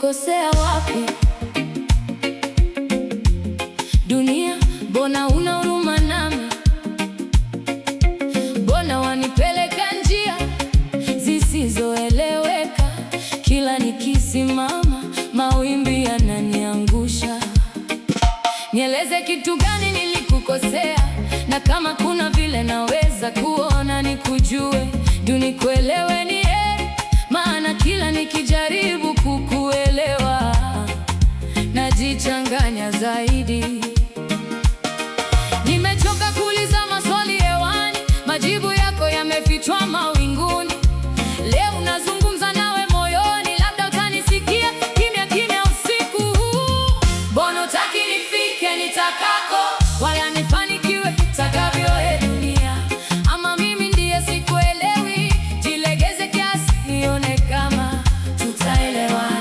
nilikukosea wapi? Dunia, mbona una huruma nami? Mbona wanipeleka njia zisizoeleweka? Kila nikisimama, mawimbi yananiangusha. Nieleze kitu gani nilikukosea, na kama kuna vile naweza kuona nikujue, nikuelewe ni maana kila nikijaribu kukuelewa najichanganya zaidi. Nimechoka kuuliza maswali hewani, majibu yako yamefichwa mawinguni. Leo nazungumza nawe moyoni, labda utanisikia kimya kimya usiku huu. Mbona hutaki nifike nitakako, wala nifanikiwe takavyo dunia? Ama mimi ndiye sikuelewi? Jilegeze kiasi nione kama tutaelewana.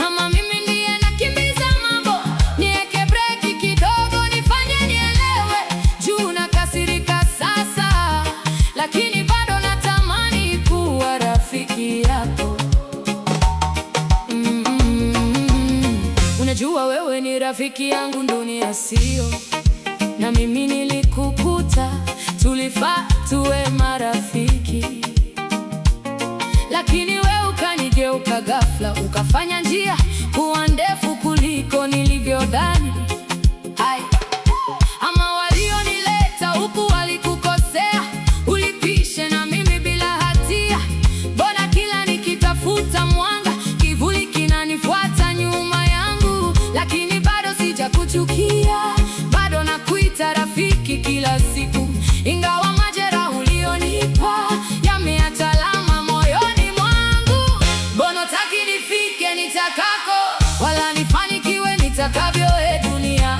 Ama mimi ndiye nakimbiza mambo, niweke breki kidogo nifanye nielewe. Juu nakasirika sasa, lakini bado natamani kuwa rafiki yako. Unajua wewe ni rafiki yangu dunia sio, na mimi nilikukuta, tulifaa tuwe marafiki. Lakini wewe ukanigeuka ghafla, ukafanya njia kuwa ndefu kuliko nilivyodhani. Ama walionileta huku walikukosea, ulipishe na mimi bila hatia. Mbona kila nikitafuta mwanga, kivuli kinanifuata nyuma yangu? Lakini bado sijakuchukia, bado nakuita rafiki kila siku, ingawa majeraha ulionipa yameacha alama moyoni mwangu. Mbona hutaki nifike nitakako, wala nifanikiwe nitakavyo dunia?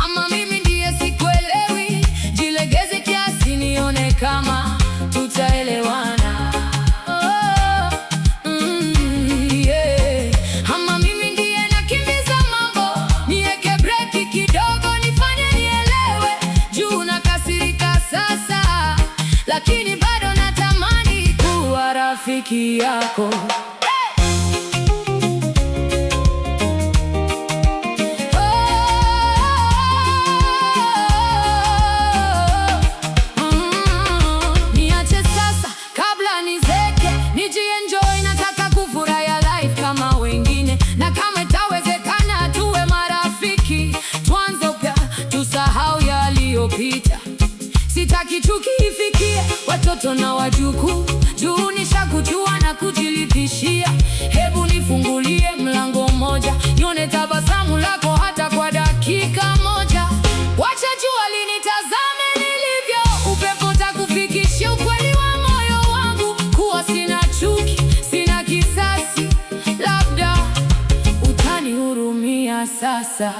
Ama mimi ndiye sikuelewi? Jilegeze kiasi nione kama tutaelewana. Ama mimi ndiye nakimbiza mambo, niweke breki kidogo nifanye nielewe. Juu nakasirika sasa, lakini bado natamani kuwa rafiki yako. Niache sasa kabla nizeke, nijienjoy, nataka kufurahia life kama wengine. Na kama itawezekana tuwe marafiki, tuanze upya, tusahau yaliyopita. Sitaki chuki ifikie watoto na wajukuu, juu nishakujua na kujilipishia. Hebu nifungulie mlango mmoja, nione tabasamu lako hata kwa dakika moja. Wacha jua linitazame nilivyo, upepo utakufikishia ukweli wa moyo wangu. Kuwa sina chuki, sina kisasi, labda utanihurumia sasa.